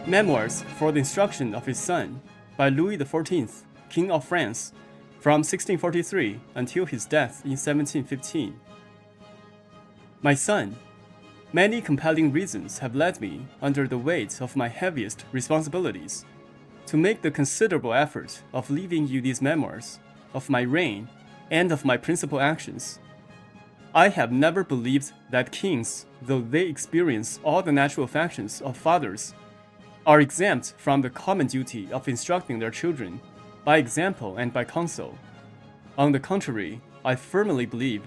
Memoirs for the Instruction of His Son by Louis XIV, King of France, from 1643 until his death in 1715. My son, many compelling reasons have led me, under the weight of my heaviest responsibilities, to make the considerable effort of leaving you these memoirs of my reign and of my principal actions. I have never believed that kings, though they experience all the natural affections of fathers, are exempt from the common duty of instructing their children by example and by counsel. On the contrary, I firmly believe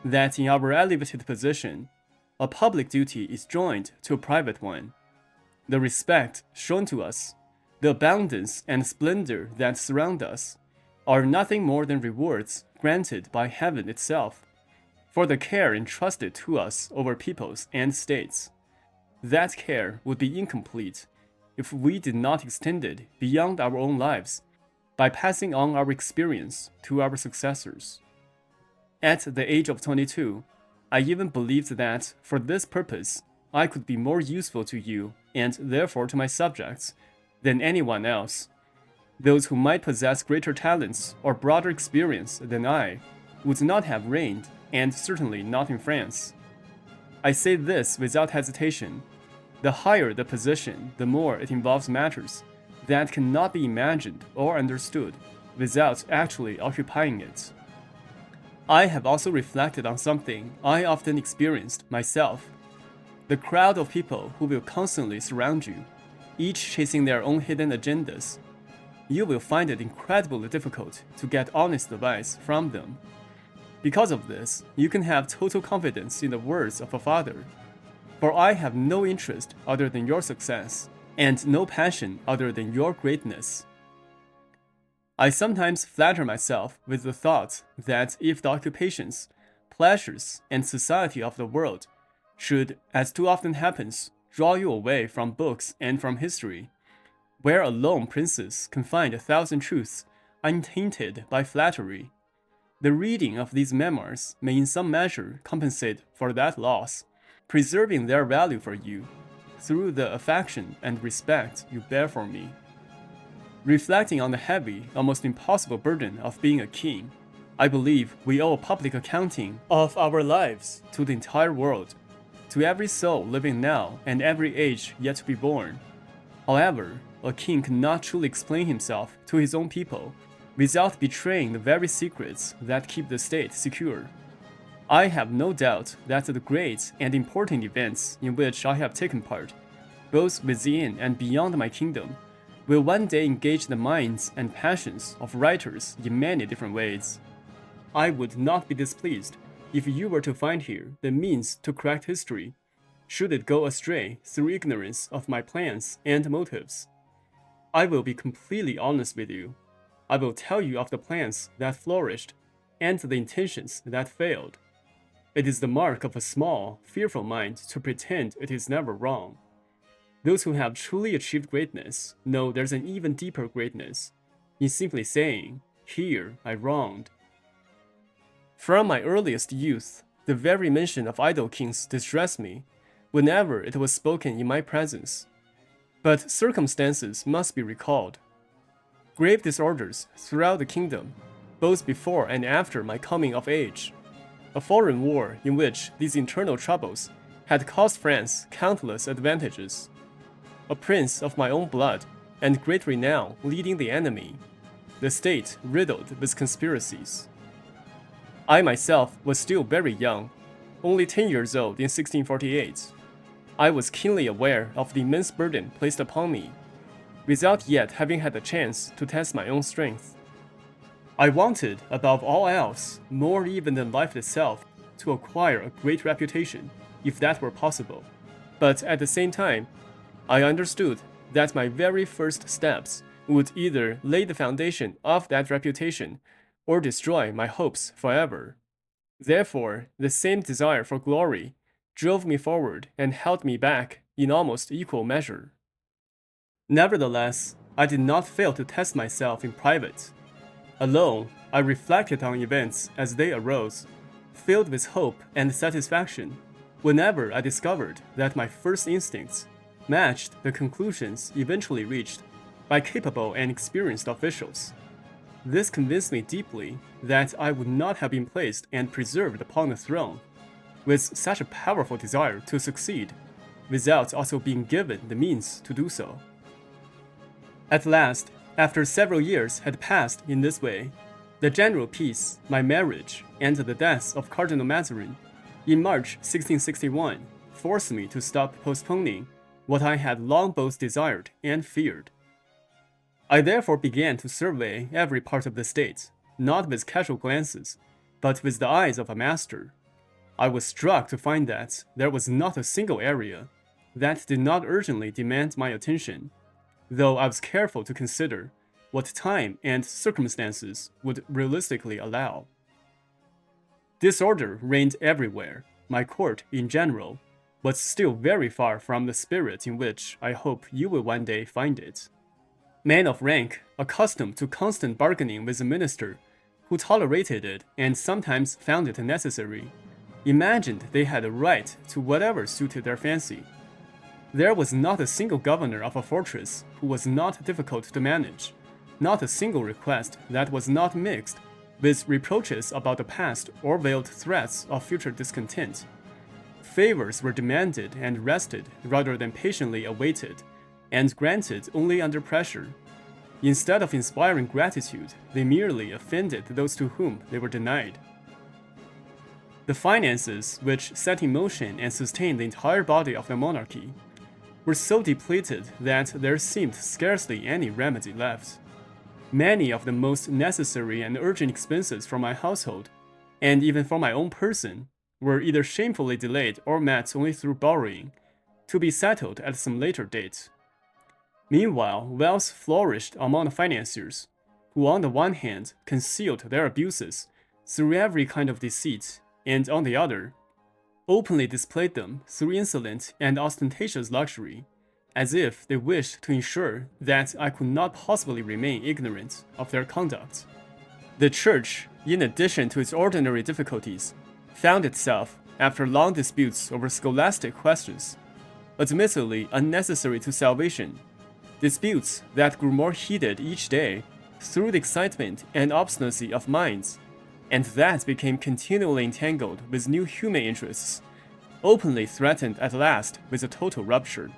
that in our elevated position, a public duty is joined to a private one. The respect shown to us, the abundance and splendor that surround us, are nothing more than rewards granted by heaven itself for the care entrusted to us over peoples and states. That care would be incomplete if we did not extend it beyond our own lives by passing on our experience to our successors. At the age of 22, I even believed that, for this purpose, I could be more useful to you, and therefore to my subjects, than anyone else. Those who might possess greater talents or broader experience than I would not have reigned, and certainly not in France. I say this without hesitation. The higher the position, the more it involves matters that cannot be imagined or understood without actually occupying it. I have also reflected on something I often experienced myself. The crowd of people who will constantly surround you, each chasing their own hidden agendas. You will find it incredibly difficult to get honest advice from them. Because of this, you can have total confidence in the words of a father. For I have no interest other than your success, and no passion other than your greatness. I sometimes flatter myself with the thought that if the occupations, pleasures, and society of the world should, as too often happens, draw you away from books and from history, where alone princes can find 1,000 truths untainted by flattery, the reading of these memoirs may in some measure compensate for that loss, preserving their value for you through the affection and respect you bear for me. Reflecting on the heavy, almost impossible burden of being a king, I believe we owe a public accounting of our lives to the entire world, to every soul living now and every age yet to be born. However, a king cannot truly explain himself to his own people without betraying the very secrets that keep the state secure. I have no doubt that the great and important events in which I have taken part, both within and beyond my kingdom, will one day engage the minds and passions of writers in many different ways. I would not be displeased if you were to find here the means to correct history, should it go astray through ignorance of my plans and motives. I will be completely honest with you. I will tell you of the plans that flourished and the intentions that failed. It is the mark of a small, fearful mind to pretend it is never wrong. Those who have truly achieved greatness know there's an even deeper greatness in simply saying, "Here I wronged." From my earliest youth, the very mention of idle kings distressed me whenever it was spoken in my presence. But circumstances must be recalled. Grave disorders throughout the kingdom, both before and after my coming of age. A foreign war in which these internal troubles had cost France countless advantages. A prince of my own blood and great renown leading the enemy. The state riddled with conspiracies. I myself was still very young, only 10 years old in 1648. I was keenly aware of the immense burden placed upon me, without yet having had the chance to test my own strength. I wanted, above all else, more even than life itself, to acquire a great reputation, if that were possible. But at the same time, I understood that my very first steps would either lay the foundation of that reputation or destroy my hopes forever. Therefore, the same desire for glory drove me forward and held me back in almost equal measure. Nevertheless, I did not fail to test myself in private. Alone, I reflected on events as they arose, filled with hope and satisfaction, whenever I discovered that my first instincts, matched the conclusions eventually reached by capable and experienced officials. This convinced me deeply that I would not have been placed and preserved upon the throne with such a powerful desire to succeed without also being given the means to do so. At last, after several years had passed in this way, the general peace, my marriage, and the death of Cardinal Mazarin in March 1661 forced me to stop postponing what I had long both desired and feared. I therefore began to survey every part of the state, not with casual glances, but with the eyes of a master. I was struck to find that there was not a single area that did not urgently demand my attention, though I was careful to consider what time and circumstances would realistically allow. Disorder reigned everywhere, my court in general, but still very far from the spirit in which I hope you will one day find it. Men of rank, accustomed to constant bargaining with a minister who tolerated it and sometimes found it necessary, imagined they had a right to whatever suited their fancy. There was not a single governor of a fortress who was not difficult to manage, not a single request that was not mixed with reproaches about the past or veiled threats of future discontent. Favors were demanded and wrested rather than patiently awaited, and granted only under pressure. Instead of inspiring gratitude, they merely offended those to whom they were denied. The finances which set in motion and sustained the entire body of the monarchy were so depleted that there seemed scarcely any remedy left. Many of the most necessary and urgent expenses for my household, and even for my own person, were either shamefully delayed or met only through borrowing, to be settled at some later date. Meanwhile, wealth flourished among the financiers, who on the one hand concealed their abuses through every kind of deceit, and on the other, openly displayed them through insolent and ostentatious luxury, as if they wished to ensure that I could not possibly remain ignorant of their conduct. The Church, in addition to its ordinary difficulties, found itself, after long disputes over scholastic questions, admittedly unnecessary to salvation, disputes that grew more heated each day through the excitement and obstinacy of minds, and that became continually entangled with new human interests, openly threatened at last with a total rupture.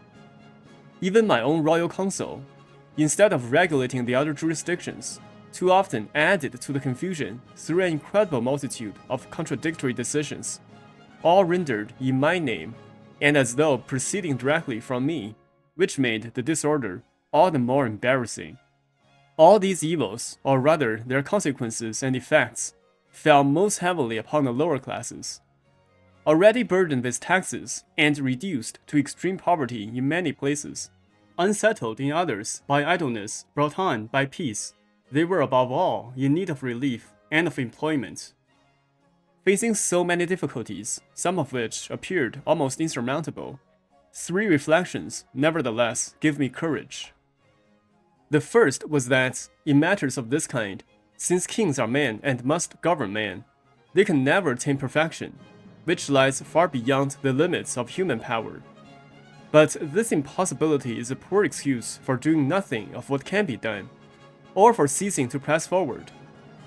Even my own royal council, instead of regulating the other jurisdictions, too often added to the confusion through an incredible multitude of contradictory decisions, all rendered in my name, and as though proceeding directly from me, which made the disorder all the more embarrassing. All these evils, or rather their consequences and effects, fell most heavily upon the lower classes. Already burdened with taxes and reduced to extreme poverty in many places, unsettled in others by idleness brought on by peace, they were above all in need of relief and of employment. Facing so many difficulties, some of which appeared almost insurmountable, 3 reflections nevertheless gave me courage. The first was that, in matters of this kind, since kings are men and must govern men, they can never attain perfection, which lies far beyond the limits of human power. But this impossibility is a poor excuse for doing nothing of what can be done, or for ceasing to press forward,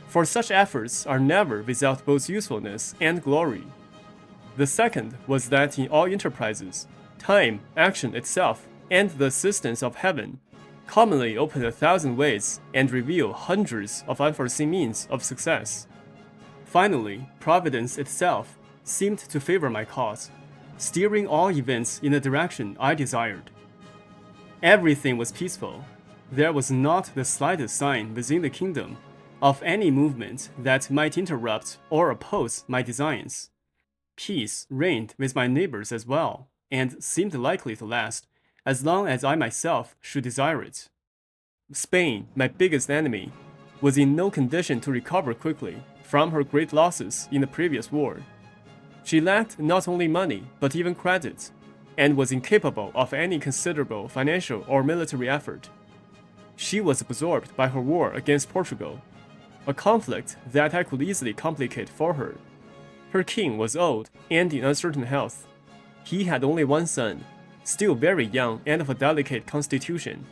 for such efforts are never without both usefulness and glory. The second was that in all enterprises, time, action itself, and the assistance of heaven commonly open 1,000 ways and reveal hundreds of unforeseen means of success. Finally, Providence itself seemed to favor my cause, steering all events in the direction I desired. Everything was peaceful. There was not the slightest sign within the kingdom of any movement that might interrupt or oppose my designs. Peace reigned with my neighbors as well, and seemed likely to last as long as I myself should desire it. Spain, my biggest enemy, was in no condition to recover quickly from her great losses in the previous war. She lacked not only money, but even credit, and was incapable of any considerable financial or military effort. She was absorbed by her war against Portugal, a conflict that I could easily complicate for her. Her king was old and in uncertain health. He had only one son, still very young and of a delicate constitution.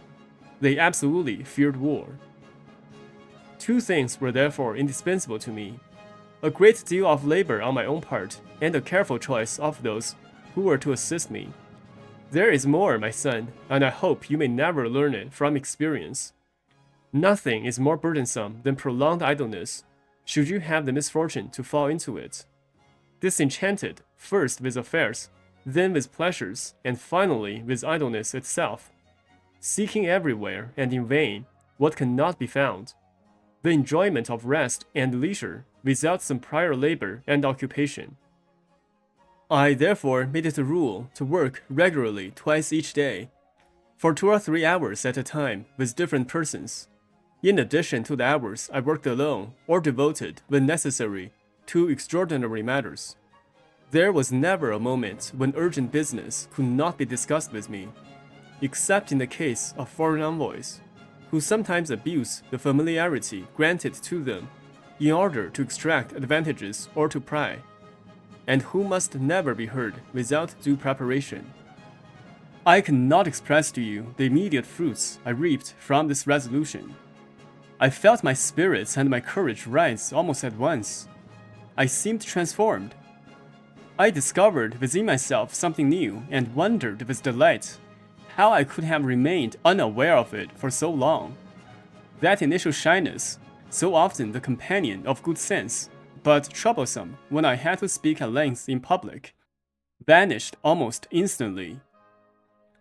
They absolutely feared war. Two things were therefore indispensable to me: a great deal of labor on my own part, and a careful choice of those who were to assist me. There is more, my son, and I hope you may never learn it from experience. Nothing is more burdensome than prolonged idleness, should you have the misfortune to fall into it. Disenchanted, first with affairs, then with pleasures, and finally with idleness itself. Seeking everywhere and in vain what cannot be found. The enjoyment of rest and leisure without some prior labor and occupation. I therefore made it a rule to work regularly twice each day, for 2 or 3 hours at a time with different persons, in addition to the hours I worked alone or devoted, when necessary, to extraordinary matters. There was never a moment when urgent business could not be discussed with me, except in the case of foreign envoys, who sometimes abuse the familiarity granted to them in order to extract advantages or to pry, and who must never be heard without due preparation. I cannot express to you the immediate fruits I reaped from this resolution. I felt my spirits and my courage rise almost at once. I seemed transformed. I discovered within myself something new and wondered with delight how I could have remained unaware of it for so long. That initial shyness, so often the companion of good sense, but troublesome when I had to speak at length in public, vanished almost instantly.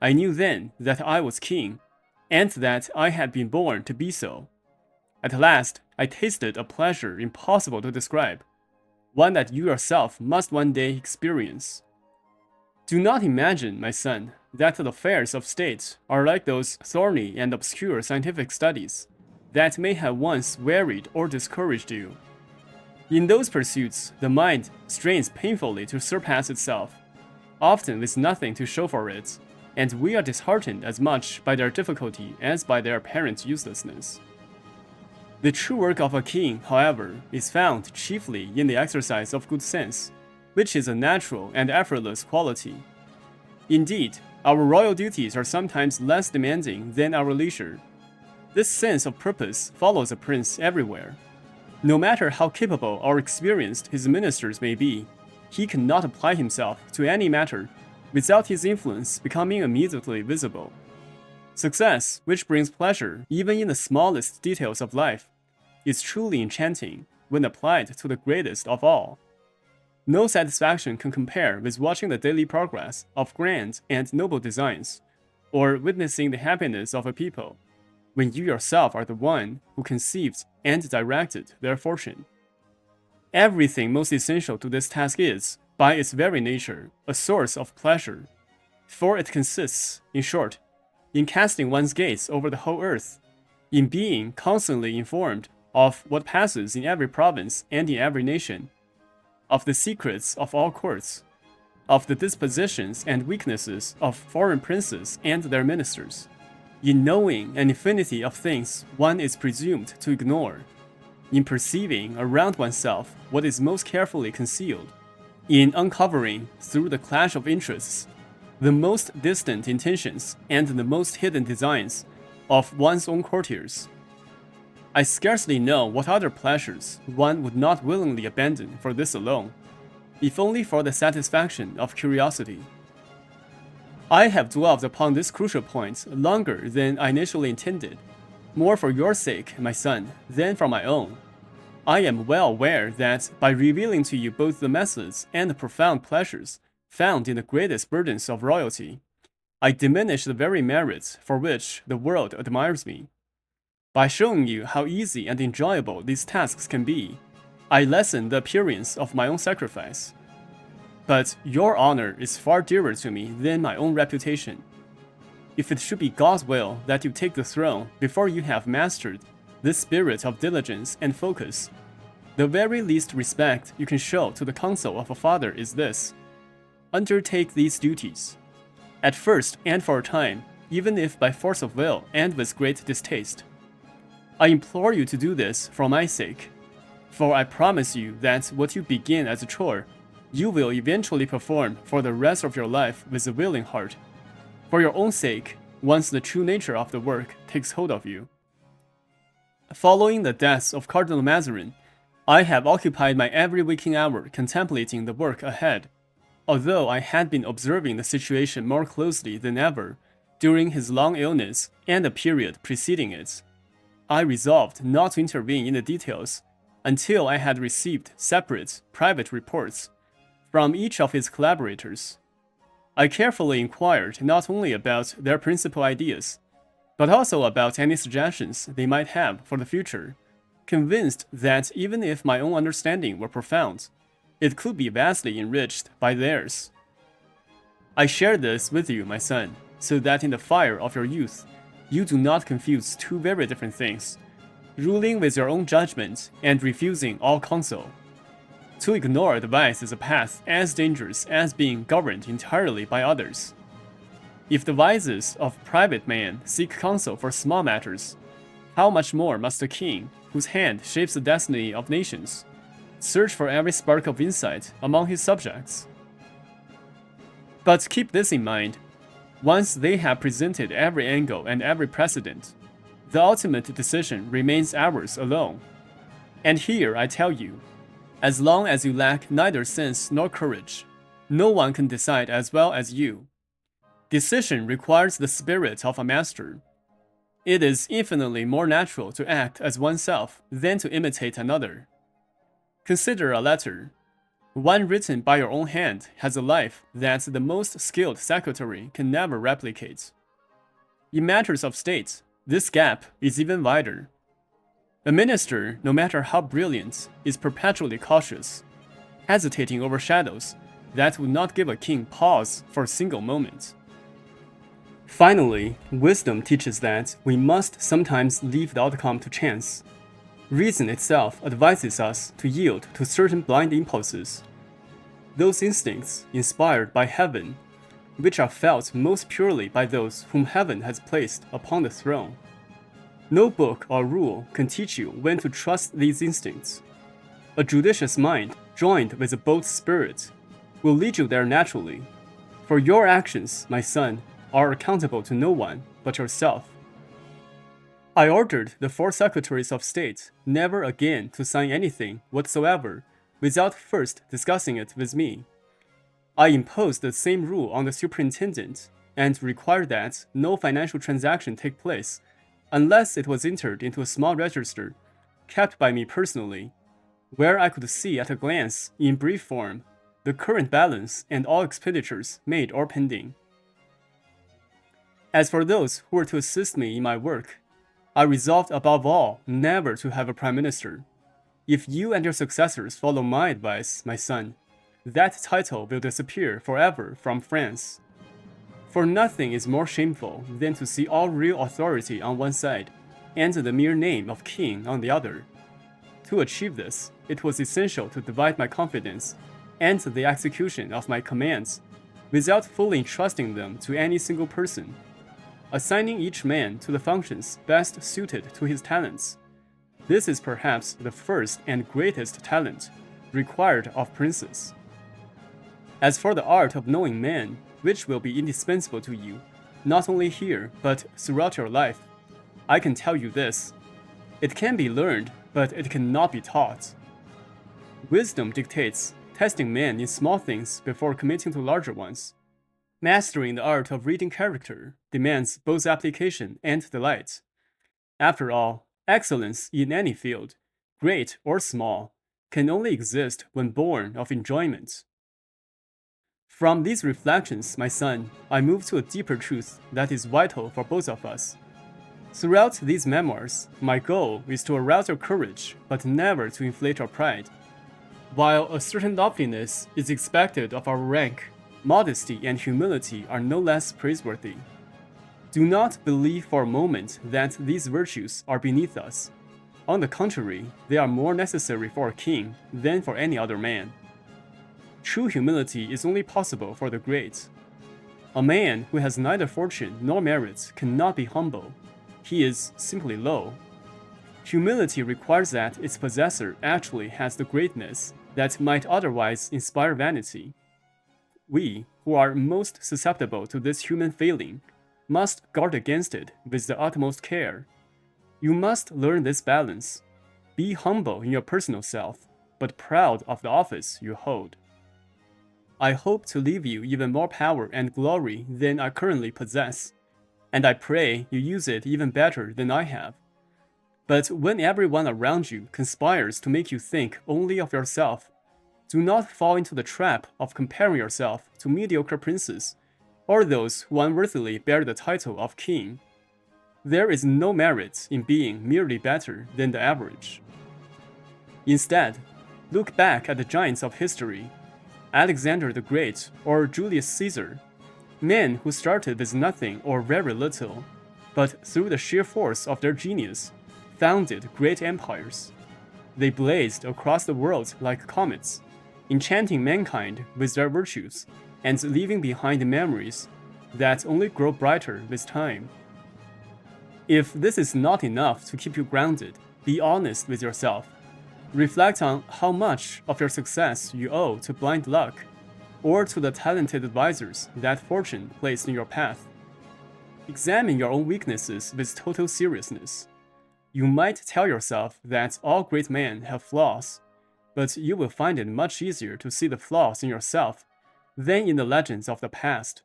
I knew then that I was king, and that I had been born to be so. At last, I tasted a pleasure impossible to describe, one that you yourself must one day experience. Do not imagine, my son, that the affairs of state are like those thorny and obscure scientific studies that may have once wearied or discouraged you. In those pursuits, the mind strains painfully to surpass itself, often with nothing to show for it, and we are disheartened as much by their difficulty as by their apparent uselessness. The true work of a king, however, is found chiefly in the exercise of good sense, which is a natural and effortless quality. Indeed, our royal duties are sometimes less demanding than our leisure. This sense of purpose follows a prince everywhere. No matter how capable or experienced his ministers may be, he cannot apply himself to any matter without his influence becoming immediately visible. Success, which brings pleasure even in the smallest details of life, is truly enchanting when applied to the greatest of all. No satisfaction can compare with watching the daily progress of grand and noble designs, or witnessing the happiness of a people, when you yourself are the one who conceived and directed their fortune. Everything most essential to this task is, by its very nature, a source of pleasure, for it consists, in short, in casting one's gaze over the whole earth, in being constantly informed of what passes in every province and in every nation, of the secrets of all courts, of the dispositions and weaknesses of foreign princes and their ministers, in knowing an infinity of things one is presumed to ignore, in perceiving around oneself what is most carefully concealed, in uncovering, through the clash of interests, the most distant intentions and the most hidden designs of one's own courtiers. I scarcely know what other pleasures one would not willingly abandon for this alone, if only for the satisfaction of curiosity. I have dwelt upon this crucial point longer than I initially intended, more for your sake, my son, than for my own. I am well aware that by revealing to you both the methods and the profound pleasures found in the greatest burdens of royalty, I diminish the very merits for which the world admires me. By showing you how easy and enjoyable these tasks can be, I lessen the appearance of my own sacrifice. But your honor is far dearer to me than my own reputation. If it should be God's will that you take the throne before you have mastered this spirit of diligence and focus, the very least respect you can show to the counsel of a father is this: undertake these duties. At first and for a time, even if by force of will and with great distaste. I implore you to do this for my sake, for I promise you that what you begin as a chore, you will eventually perform for the rest of your life with a willing heart, for your own sake, once the true nature of the work takes hold of you. Following the death of Cardinal Mazarin, I have occupied my every waking hour contemplating the work ahead. Although I had been observing the situation more closely than ever during his long illness and the period preceding it, I resolved not to intervene in the details until I had received separate, private reports from each of his collaborators. I carefully inquired not only about their principal ideas, but also about any suggestions they might have for the future, convinced that even if my own understanding were profound, it could be vastly enriched by theirs. I share this with you, my son, so that in the fire of your youth, you do not confuse two very different things, ruling with your own judgment and refusing all counsel. To ignore advice is a path as dangerous as being governed entirely by others. If the wisest of private men seek counsel for small matters, how much more must the king, whose hand shapes the destiny of nations, search for every spark of insight among his subjects? But keep this in mind. Once they have presented every angle and every precedent, the ultimate decision remains ours alone. And here I tell you, as long as you lack neither sense nor courage, no one can decide as well as you. Decision requires the spirit of a master. It is infinitely more natural to act as oneself than to imitate another. Consider a letter. One written by your own hand has a life that the most skilled secretary can never replicate. In matters of state, this gap is even wider. A minister, no matter how brilliant, is perpetually cautious, hesitating over shadows that would not give a king pause for a single moment. Finally, wisdom teaches that we must sometimes leave the outcome to chance. Reason itself advises us to yield to certain blind impulses, those instincts inspired by heaven, which are felt most purely by those whom heaven has placed upon the throne. No book or rule can teach you when to trust these instincts. A judicious mind, joined with a bold spirit, will lead you there naturally. For your actions, my son, are accountable to no one but yourself. I ordered the 4 secretaries of state never again to sign anything whatsoever without first discussing it with me. I imposed the same rule on the superintendent and required that no financial transaction take place unless it was entered into a small register kept by me personally, where I could see at a glance, in brief form, the current balance and all expenditures made or pending. As for those who were to assist me in my work, I resolved above all never to have a prime minister. If you and your successors follow my advice, my son, that title will disappear forever from France. For nothing is more shameful than to see all real authority on one side and the mere name of king on the other. To achieve this, it was essential to divide my confidence and the execution of my commands without fully entrusting them to any single person, assigning each man to the functions best suited to his talents. This is perhaps the first and greatest talent required of princes. As for the art of knowing men, which will be indispensable to you, not only here, but throughout your life, I can tell you this. It can be learned, but it cannot be taught. Wisdom dictates testing men in small things before committing to larger ones. Mastering the art of reading character demands both application and delight. After all, excellence in any field, great or small, can only exist when born of enjoyment. From these reflections, my son, I move to a deeper truth that is vital for both of us. Throughout these memoirs, my goal is to arouse your courage, but never to inflate your pride. While a certain loftiness is expected of our rank, modesty and humility are no less praiseworthy. Do not believe for a moment that these virtues are beneath us. On the contrary, they are more necessary for a king than for any other man. True humility is only possible for the great. A man who has neither fortune nor merit cannot be humble. He is simply low. Humility requires that its possessor actually has the greatness that might otherwise inspire vanity. We, who are most susceptible to this human failing must guard against it with the utmost care. You must learn this balance. Be humble in your personal self, but proud of the office you hold. I hope to leave you even more power and glory than I currently possess, and I pray you use it even better than I have. But when everyone around you conspires to make you think only of yourself, do not fall into the trap of comparing yourself to mediocre princes or those who unworthily bear the title of king. There is no merit in being merely better than the average. Instead, look back at the giants of history, Alexander the Great or Julius Caesar, men who started with nothing or very little, but through the sheer force of their genius, founded great empires. They blazed across the world like comets, enchanting mankind with their virtues and leaving behind memories that only grow brighter with time. If this is not enough to keep you grounded, be honest with yourself. Reflect on how much of your success you owe to blind luck, or to the talented advisors that fortune placed in your path. Examine your own weaknesses with total seriousness. You might tell yourself that all great men have flaws, but you will find it much easier to see the flaws in yourself than in the legends of the past.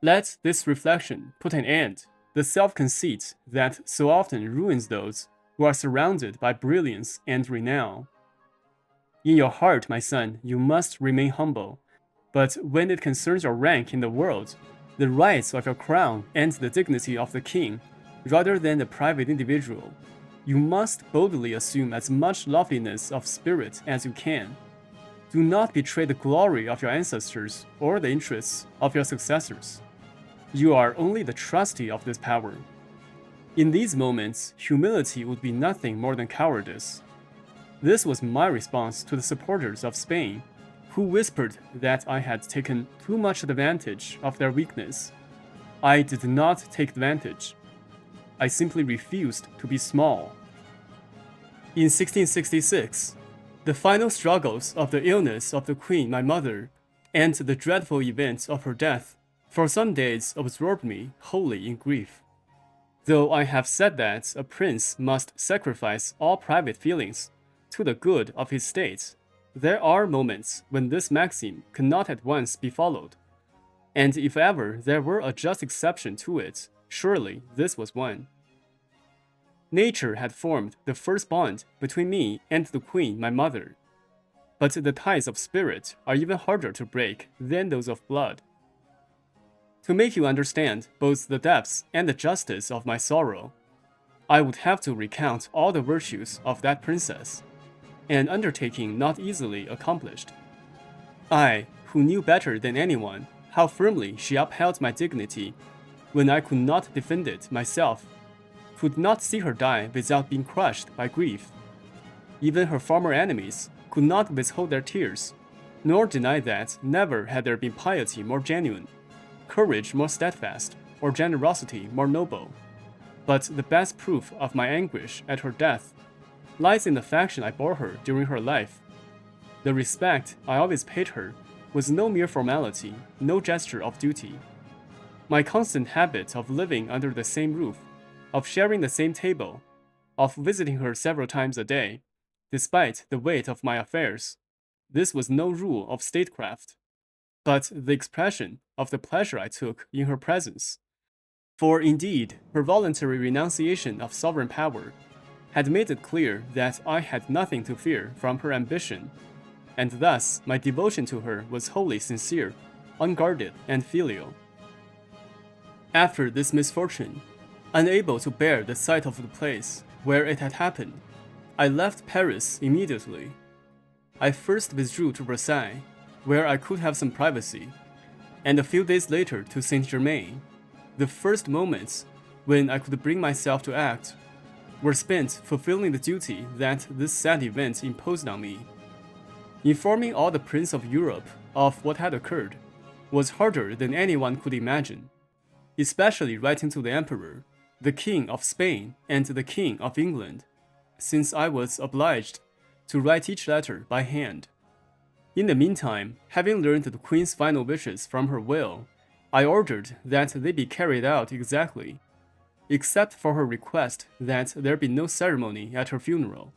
Let this reflection put an end to the self-conceit that so often ruins those who are surrounded by brilliance and renown. In your heart, my son, you must remain humble, but when it concerns your rank in the world, the rights of your crown and the dignity of the king, rather than the private individual, you must boldly assume as much loveliness of spirit as you can. Do not betray the glory of your ancestors or the interests of your successors. You are only the trustee of this power. In these moments, humility would be nothing more than cowardice. This was my response to the supporters of Spain, who whispered that I had taken too much advantage of their weakness. I did not take advantage. I simply refused to be small. In 1666, the final struggles of the illness of the Queen, my mother, and the dreadful event of her death, for some days absorbed me wholly in grief. Though I have said that a prince must sacrifice all private feelings to the good of his state, there are moments when this maxim cannot at once be followed. And if ever there were a just exception to it, surely this was one. Nature had formed the first bond between me and the Queen, my mother. But the ties of spirit are even harder to break than those of blood. To make you understand both the depths and the justice of my sorrow, I would have to recount all the virtues of that princess, an undertaking not easily accomplished. I, who knew better than anyone how firmly she upheld my dignity when I could not defend it myself, could not see her die without being crushed by grief. Even her former enemies could not withhold their tears, nor deny that never had there been piety more genuine, courage more steadfast, or generosity more noble. But the best proof of my anguish at her death lies in the affection I bore her during her life. The respect I always paid her was no mere formality, no gesture of duty. My constant habit of living under the same roof, of sharing the same table, of visiting her several times a day, despite the weight of my affairs, this was no rule of statecraft, but the expression of the pleasure I took in her presence. For indeed, her voluntary renunciation of sovereign power had made it clear that I had nothing to fear from her ambition, and thus my devotion to her was wholly sincere, unguarded, and filial. After this misfortune, unable to bear the sight of the place where it had happened, I left Paris immediately. I first withdrew to Versailles, where I could have some privacy, and a few days later to Saint-Germain. The first moments when I could bring myself to act were spent fulfilling the duty that this sad event imposed on me. Informing all the princes of Europe of what had occurred was harder than anyone could imagine, especially writing to the Emperor, the King of Spain, and the King of England, since I was obliged to write each letter by hand. In the meantime, having learned the Queen's final wishes from her will, I ordered that they be carried out exactly, except for her request that there be no ceremony at her funeral.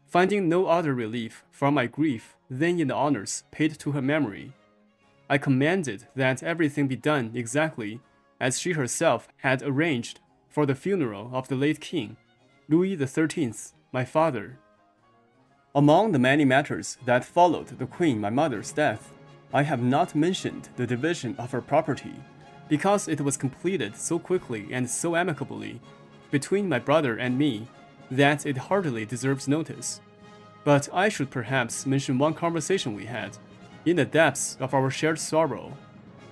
Finding no other relief from my grief than in the honors paid to her memory, I commanded that everything be done exactly as she herself had arranged for the funeral of the late king, Louis XIII, my father. Among the many matters that followed the Queen my mother's death, I have not mentioned the division of her property, because it was completed so quickly and so amicably between my brother and me that it hardly deserves notice. But I should perhaps mention one conversation we had, in the depths of our shared sorrow,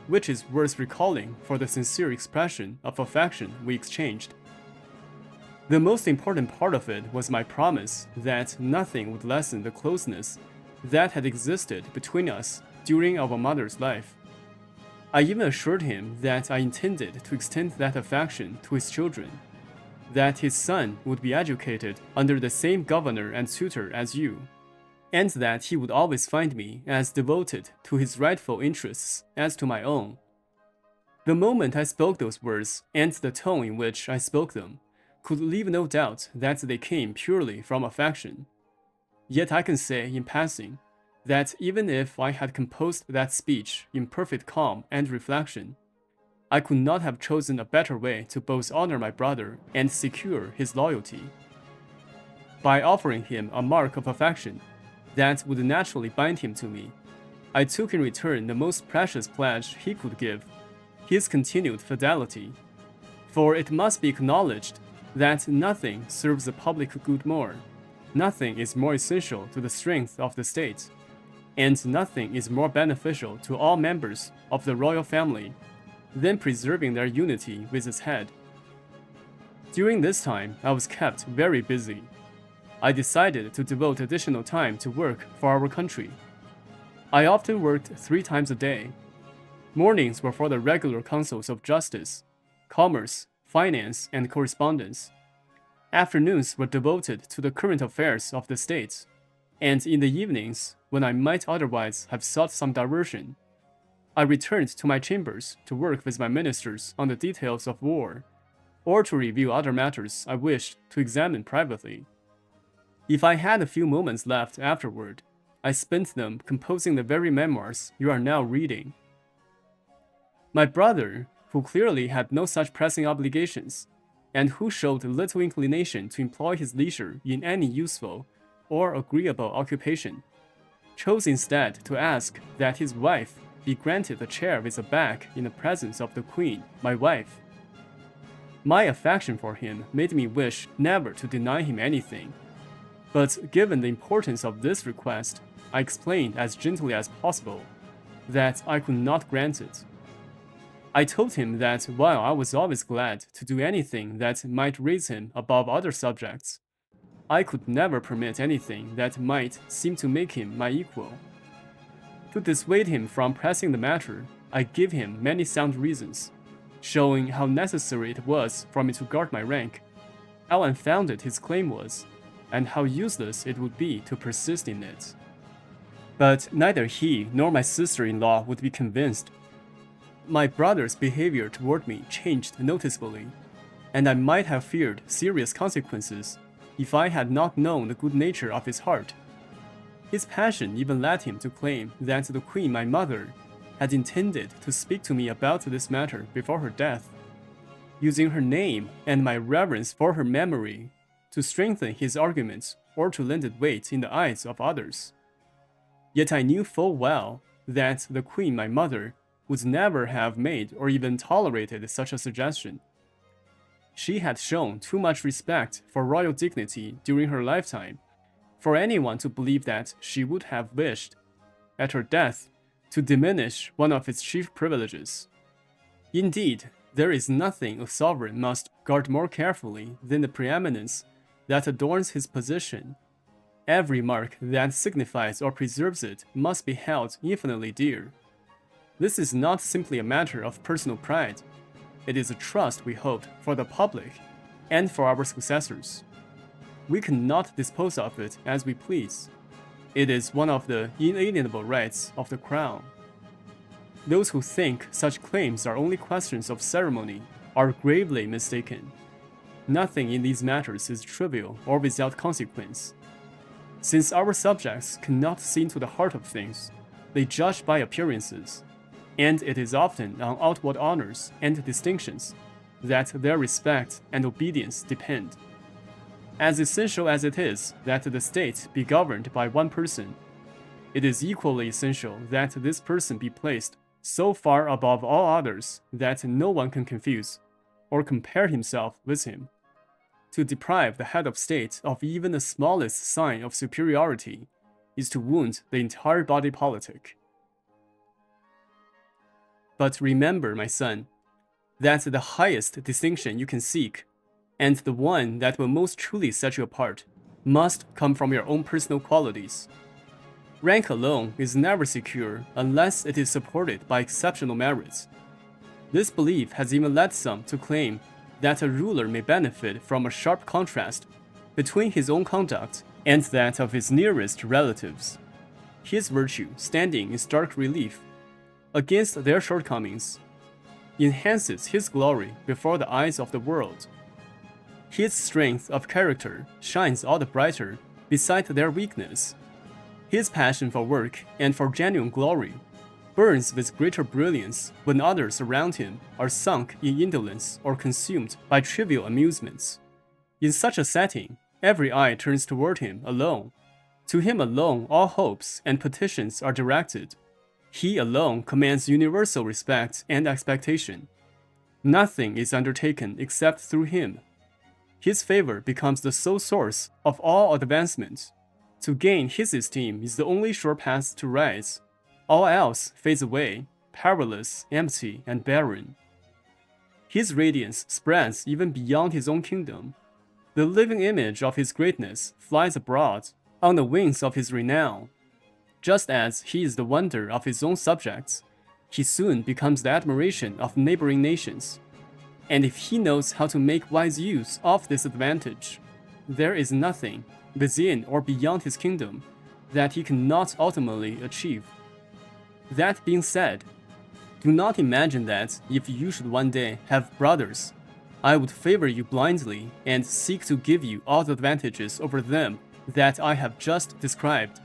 which is worth recalling for the sincere expression of affection we exchanged. The most important part of it was my promise that nothing would lessen the closeness that had existed between us during our mother's life. I even assured him that I intended to extend that affection to his children, that his son would be educated under the same governor and tutor as you, and that he would always find me as devoted to his rightful interests as to my own. The moment I spoke those words, and the tone in which I spoke them, could leave no doubt that they came purely from affection. Yet I can say, in passing, that even if I had composed that speech in perfect calm and reflection, I could not have chosen a better way to both honor my brother and secure his loyalty. By offering him a mark of affection that would naturally bind him to me, I took in return the most precious pledge he could give, his continued fidelity. For it must be acknowledged that nothing serves the public good more, nothing is more essential to the strength of the state, and nothing is more beneficial to all members of the royal family than preserving their unity with its head. During this time, I was kept very busy. I decided to devote additional time to work for our country. I often worked 3 times a day. Mornings were for the regular councils of justice, commerce, finance, and correspondence. Afternoons were devoted to the current affairs of the state, and in the evenings, when I might otherwise have sought some diversion, I returned to my chambers to work with my ministers on the details of war, or to review other matters I wished to examine privately. If I had a few moments left afterward, I spent them composing the very memoirs you are now reading. My brother, who clearly had no such pressing obligations, and who showed little inclination to employ his leisure in any useful or agreeable occupation, chose instead to ask that his wife be granted a chair with a back in the presence of the Queen, my wife. My affection for him made me wish never to deny him anything, but given the importance of this request, I explained as gently as possible that I could not grant it. I told him that while I was always glad to do anything that might raise him above other subjects, I could never permit anything that might seem to make him my equal. To dissuade him from pressing the matter, I gave him many sound reasons, showing how necessary it was for me to guard my rank, how unfounded his claim was, and how useless it would be to persist in it. But neither he nor my sister-in-law would be convinced. My brother's behavior toward me changed noticeably, and I might have feared serious consequences if I had not known the good nature of his heart. His passion even led him to claim that the Queen, my mother, had intended to speak to me about this matter before her death, using her name and my reverence for her memory to strengthen his arguments or to lend it weight in the eyes of others. Yet I knew full well that the Queen, my mother, would never have made or even tolerated such a suggestion. She had shown too much respect for royal dignity during her lifetime for anyone to believe that she would have wished, at her death, to diminish one of its chief privileges. Indeed, there is nothing a sovereign must guard more carefully than the preeminence that adorns his position. Every mark that signifies or preserves it must be held infinitely dear. This is not simply a matter of personal pride. It is a trust we hold for the public and for our successors. We cannot dispose of it as we please. It is one of the inalienable rights of the crown. Those who think such claims are only questions of ceremony are gravely mistaken. Nothing in these matters is trivial or without consequence. Since our subjects cannot see into the heart of things, they judge by appearances, and it is often on outward honors and distinctions that their respect and obedience depend. As essential as it is that the state be governed by one person, it is equally essential that this person be placed so far above all others that no one can confuse or compare himself with him. To deprive the head of state of even the smallest sign of superiority is to wound the entire body politic. But remember, my son, that the highest distinction you can seek, and the one that will most truly set you apart, must come from your own personal qualities. Rank alone is never secure unless it is supported by exceptional merits. This belief has even led some to claim that a ruler may benefit from a sharp contrast between his own conduct and that of his nearest relatives, his virtue standing in stark relief against their shortcomings enhances his glory before the eyes of the world. His strength of character shines all the brighter beside their weakness. His passion for work and for genuine glory burns with greater brilliance when others around him are sunk in indolence or consumed by trivial amusements. In such a setting, every eye turns toward him alone. To him alone all hopes and petitions are directed. He alone commands universal respect and expectation. Nothing is undertaken except through him. His favor becomes the sole source of all advancement. To gain his esteem is the only sure path to rise. All else fades away, powerless, empty, and barren. His radiance spreads even beyond his own kingdom. The living image of his greatness flies abroad on the wings of his renown. Just as he is the wonder of his own subjects, he soon becomes the admiration of neighboring nations. And if he knows how to make wise use of this advantage, there is nothing, within or beyond his kingdom, that he cannot ultimately achieve. That being said, do not imagine that if you should one day have brothers, I would favor you blindly and seek to give you all the advantages over them that I have just described.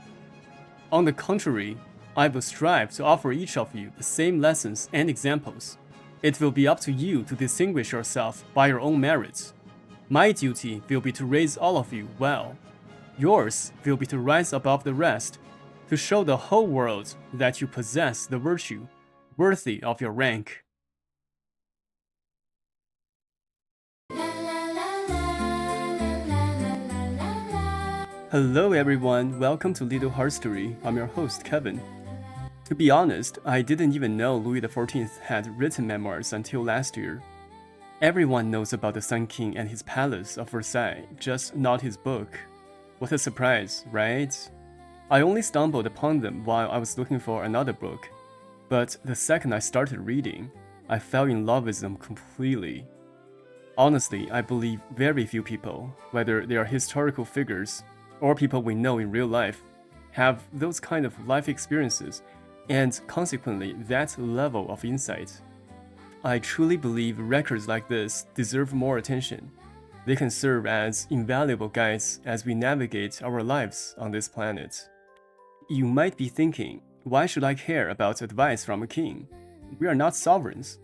On the contrary, I will strive to offer each of you the same lessons and examples. It will be up to you to distinguish yourself by your own merits. My duty will be to raise all of you well. Yours will be to rise above the rest, to show the whole world that you possess the virtue worthy of your rank. Hello everyone, welcome to Little Heart Story. I'm your host, Kevin. To be honest, I didn't even know Louis XIV had written memoirs until last year. Everyone knows about the Sun King and his palace of Versailles, just not his book. What a surprise, right? I only stumbled upon them while I was looking for another book, but the second I started reading, I fell in love with them completely. Honestly, I believe very few people, whether they are historical figures or people we know in real life, have those kind of life experiences and consequently that level of insight. I truly believe records like this deserve more attention. They can serve as invaluable guides as we navigate our lives on this planet. You might be thinking, why should I care about advice from a king? We are not sovereigns.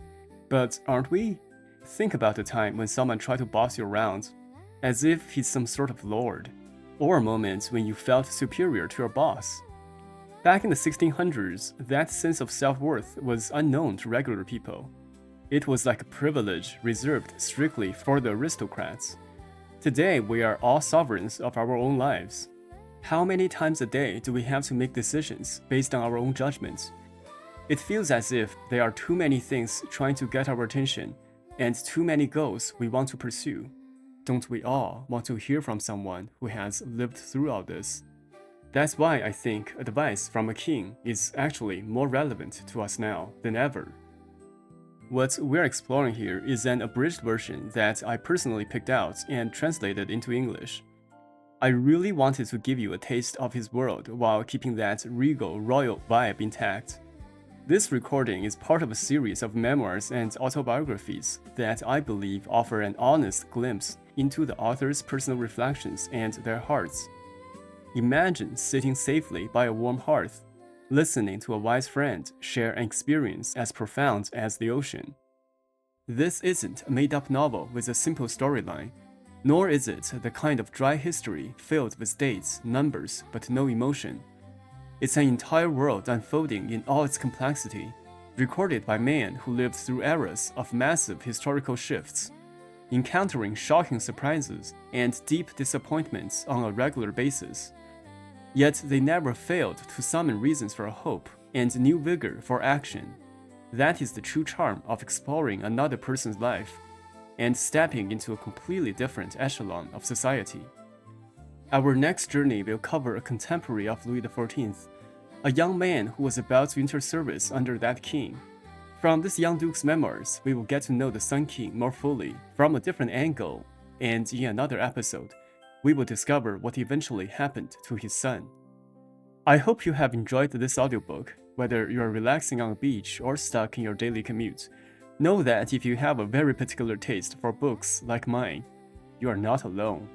But aren't we? Think about the time when someone tried to boss you around, as if he's some sort of lord, or moments when you felt superior to your boss. Back in the 1600s, that sense of self-worth was unknown to regular people. It was like a privilege reserved strictly for the aristocrats. Today, we are all sovereigns of our own lives. How many times a day do we have to make decisions based on our own judgments? It feels as if there are too many things trying to get our attention and too many goals we want to pursue. Don't we all want to hear from someone who has lived through all this? That's why I think advice from a king is actually more relevant to us now than ever. What we're exploring here is an abridged version that I personally picked out and translated into English. I really wanted to give you a taste of his world while keeping that regal, royal vibe intact. This recording is part of a series of memoirs and autobiographies that I believe offer an honest glimpse into the author's personal reflections and their hearts. Imagine sitting safely by a warm hearth, listening to a wise friend share an experience as profound as the ocean. This isn't a made-up novel with a simple storyline, nor is it the kind of dry history filled with dates, numbers, but no emotion. It's an entire world unfolding in all its complexity, recorded by men who lived through eras of massive historical shifts, encountering shocking surprises and deep disappointments on a regular basis. Yet they never failed to summon reasons for hope and new vigor for action. That is the true charm of exploring another person's life and stepping into a completely different echelon of society. Our next journey will cover a contemporary of Louis XIV, a young man who was about to enter service under that king. From this young duke's memoirs, we will get to know the Sun King more fully from a different angle, and in another episode, we will discover what eventually happened to his son. I hope you have enjoyed this audiobook, whether you are relaxing on a beach or stuck in your daily commute. Know that if you have a very particular taste for books like mine, you are not alone.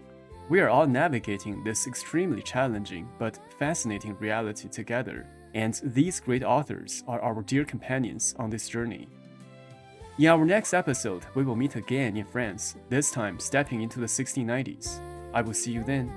We are all navigating this extremely challenging but fascinating reality together, and these great authors are our dear companions on this journey. In our next episode, we will meet again in France, this time stepping into the 1690s. I will see you then.